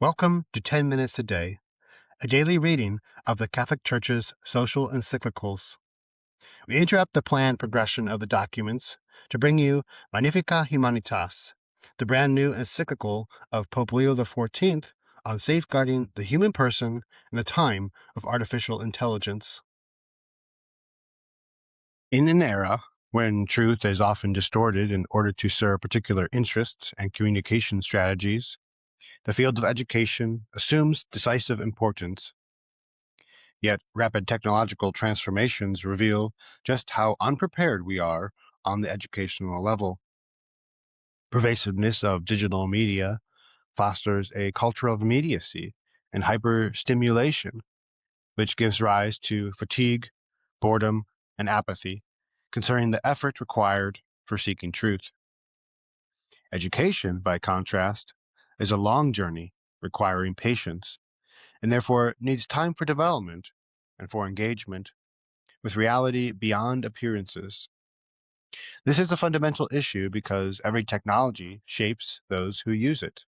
Welcome to 10 Minutes a Day, a daily reading of the Catholic Church's social encyclicals. We interrupt the planned progression of the documents to bring you Magnifica Humanitas, the brand new encyclical of Pope Leo XIV on safeguarding the human person in the time of artificial intelligence. In an era when truth is often distorted in order to serve particular interests and communication strategies, the field of education assumes decisive importance. Yet rapid technological transformations reveal just how unprepared we are on the educational level. Pervasiveness of digital media fosters a culture of immediacy and hyperstimulation, which gives rise to fatigue, boredom, and apathy concerning the effort required for seeking truth. Education, by contrast, is a long journey requiring patience, and therefore needs time for development and for engagement with reality beyond appearances. This is a fundamental issue because every technology shapes those who use it.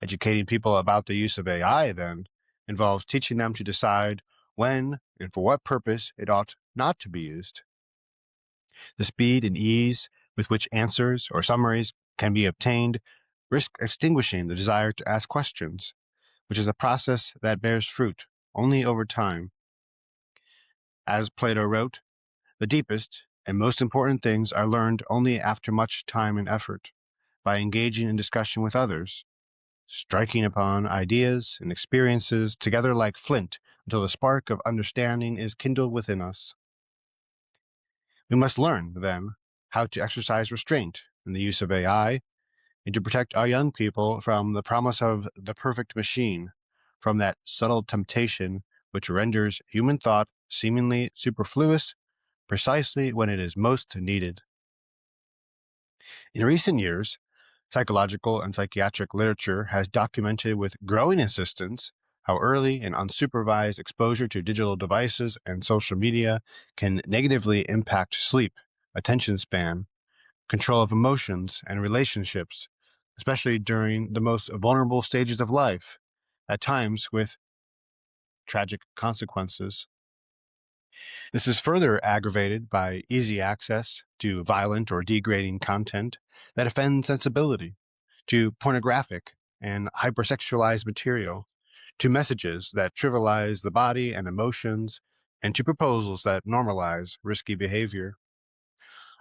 Educating people about the use of AI, then, involves teaching them to decide when and for what purpose it ought not to be used. The speed and ease with which answers or summaries can be obtained risk extinguishing the desire to ask questions, which is a process that bears fruit only over time. As Plato wrote, the deepest and most important things are learned only after much time and effort, by engaging in discussion with others, striking upon ideas and experiences together like flint until the spark of understanding is kindled within us. We must learn, then, how to exercise restraint in the use of AI and to protect our young people from the promise of the perfect machine, from that subtle temptation which renders human thought seemingly superfluous precisely when it is most needed. In recent years, psychological and psychiatric literature has documented with growing insistence how early and unsupervised exposure to digital devices and social media can negatively impact sleep, attention span, control of emotions, and relationships, especially during the most vulnerable stages of life, at times with tragic consequences. This is further aggravated by easy access to violent or degrading content that offends sensibility, to pornographic and hypersexualized material, to messages that trivialize the body and emotions, and to proposals that normalize risky behavior.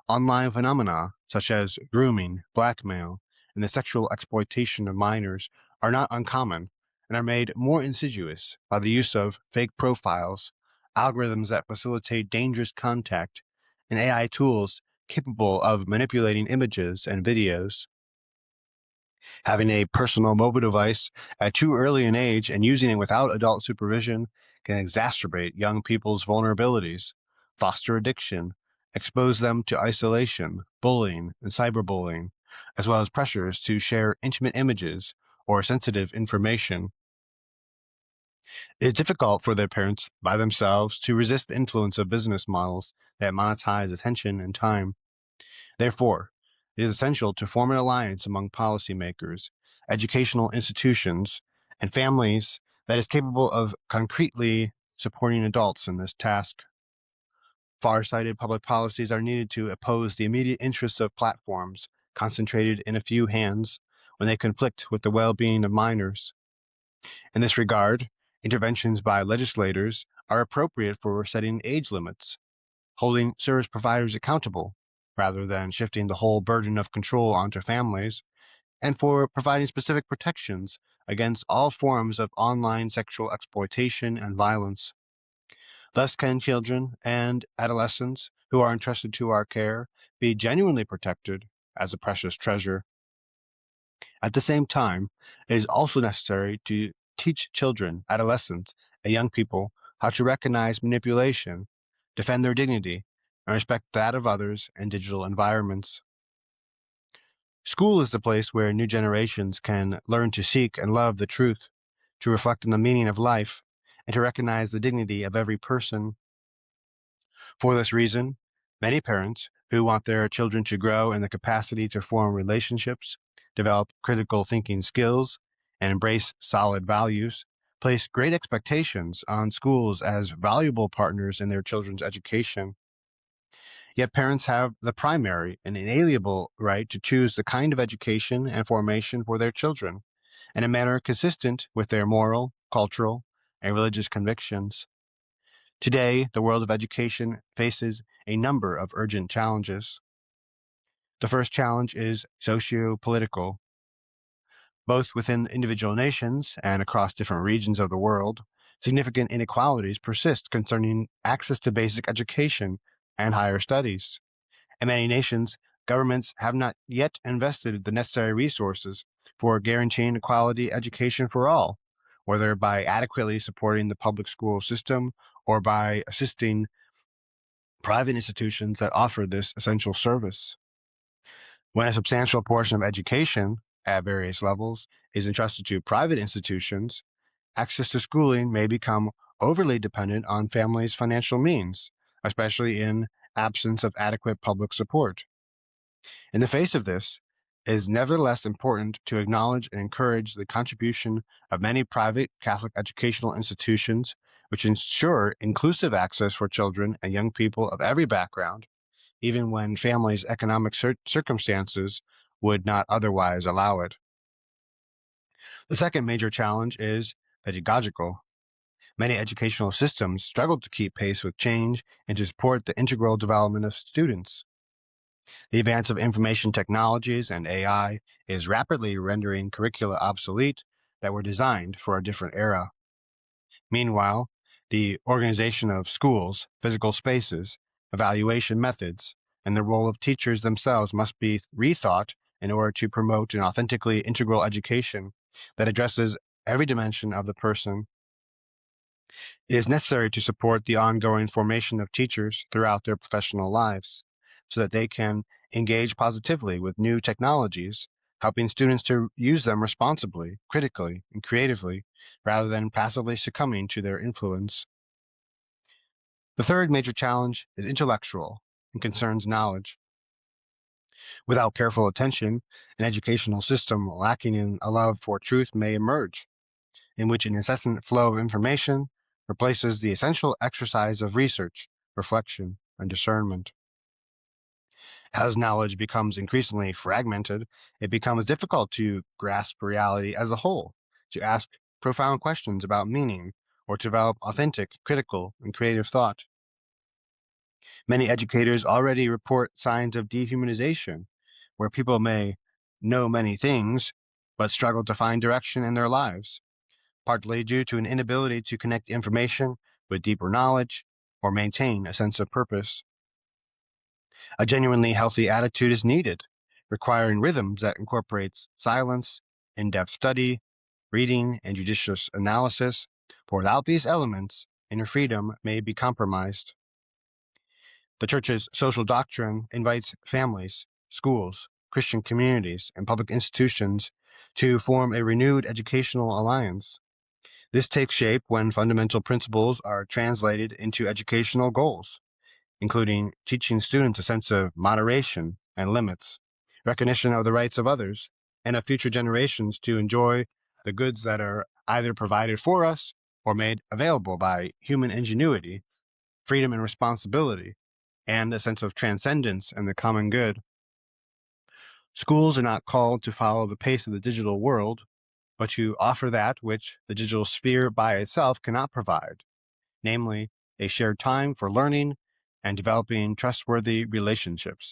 Online phenomena such as grooming, blackmail, and the sexual exploitation of minors are not uncommon and are made more insidious by the use of fake profiles, algorithms that facilitate dangerous contact, and AI tools capable of manipulating images and videos. Having a personal mobile device at too early an age and using it without adult supervision can exacerbate young people's vulnerabilities, foster addiction, expose them to isolation, bullying, and cyberbullying, as well as pressures to share intimate images or sensitive information. It is difficult for their parents by themselves to resist the influence of business models that monetize attention and time. Therefore, it is essential to form an alliance among policymakers, educational institutions, and families that is capable of concretely supporting adults in this task. Far-sighted public policies are needed to oppose the immediate interests of platforms concentrated in a few hands when they conflict with the well-being of minors. In this regard, interventions by legislators are appropriate for setting age limits, holding service providers accountable, rather than shifting the whole burden of control onto families, and for providing specific protections against all forms of online sexual exploitation and violence. Thus can children and adolescents who are entrusted to our care be genuinely protected as a precious treasure. At the same time, it is also necessary to teach children, adolescents, and young people how to recognize manipulation, defend their dignity, and respect that of others in digital environments. School is the place where new generations can learn to seek and love the truth, to reflect on the meaning of life, and to recognize the dignity of every person. For this reason, many parents who want their children to grow in the capacity to form relationships, develop critical thinking skills, and embrace solid values, place great expectations on schools as valuable partners in their children's education. Yet parents have the primary and inalienable right to choose the kind of education and formation for their children in a manner consistent with their moral, cultural, and religious convictions. Today, the world of education faces a number of urgent challenges. The first challenge is socio-political. Both within individual nations and across different regions of the world, significant inequalities persist concerning access to basic education and higher studies. In many nations, governments have not yet invested the necessary resources for guaranteeing quality education for all, whether by adequately supporting the public school system or by assisting private institutions that offer this essential service. When a substantial portion of education at various levels is entrusted to private institutions, access to schooling may become overly dependent on families' financial means, especially in absence of adequate public support. In the face of this, it is nevertheless important to acknowledge and encourage the contribution of many private Catholic educational institutions which ensure inclusive access for children and young people of every background, even when families' economic circumstances would not otherwise allow it. The second major challenge is pedagogical. Many educational systems struggle to keep pace with change and to support the integral development of students. The advance of information technologies and AI is rapidly rendering curricula obsolete that were designed for a different era. Meanwhile, the organization of schools, physical spaces, evaluation methods, and the role of teachers themselves must be rethought in order to promote an authentically integral education that addresses every dimension of the person. It is necessary to support the ongoing formation of teachers throughout their professional lives so that they can engage positively with new technologies, helping students to use them responsibly, critically, and creatively, rather than passively succumbing to their influence. The third major challenge is intellectual and concerns knowledge. Without careful attention, an educational system lacking in a love for truth may emerge, in which an incessant flow of information replaces the essential exercise of research, reflection, and discernment. As knowledge becomes increasingly fragmented, it becomes difficult to grasp reality as a whole, to ask profound questions about meaning, or to develop authentic, critical, and creative thought. Many educators already report signs of dehumanization, where people may know many things, but struggle to find direction in their lives, partly due to an inability to connect information with deeper knowledge or maintain a sense of purpose. A genuinely healthy attitude is needed, requiring rhythms that incorporates silence, in-depth study, reading, and judicious analysis, for without these elements, inner freedom may be compromised. The Church's social doctrine invites families, schools, Christian communities, and public institutions to form a renewed educational alliance. This takes shape when fundamental principles are translated into educational goals, including teaching students a sense of moderation and limits, recognition of the rights of others, and of future generations to enjoy the goods that are either provided for us or made available by human ingenuity, freedom and responsibility, and a sense of transcendence and the common good. Schools are not called to follow the pace of the digital world, but to offer that which the digital sphere by itself cannot provide, namely, a shared time for learning and developing trustworthy relationships.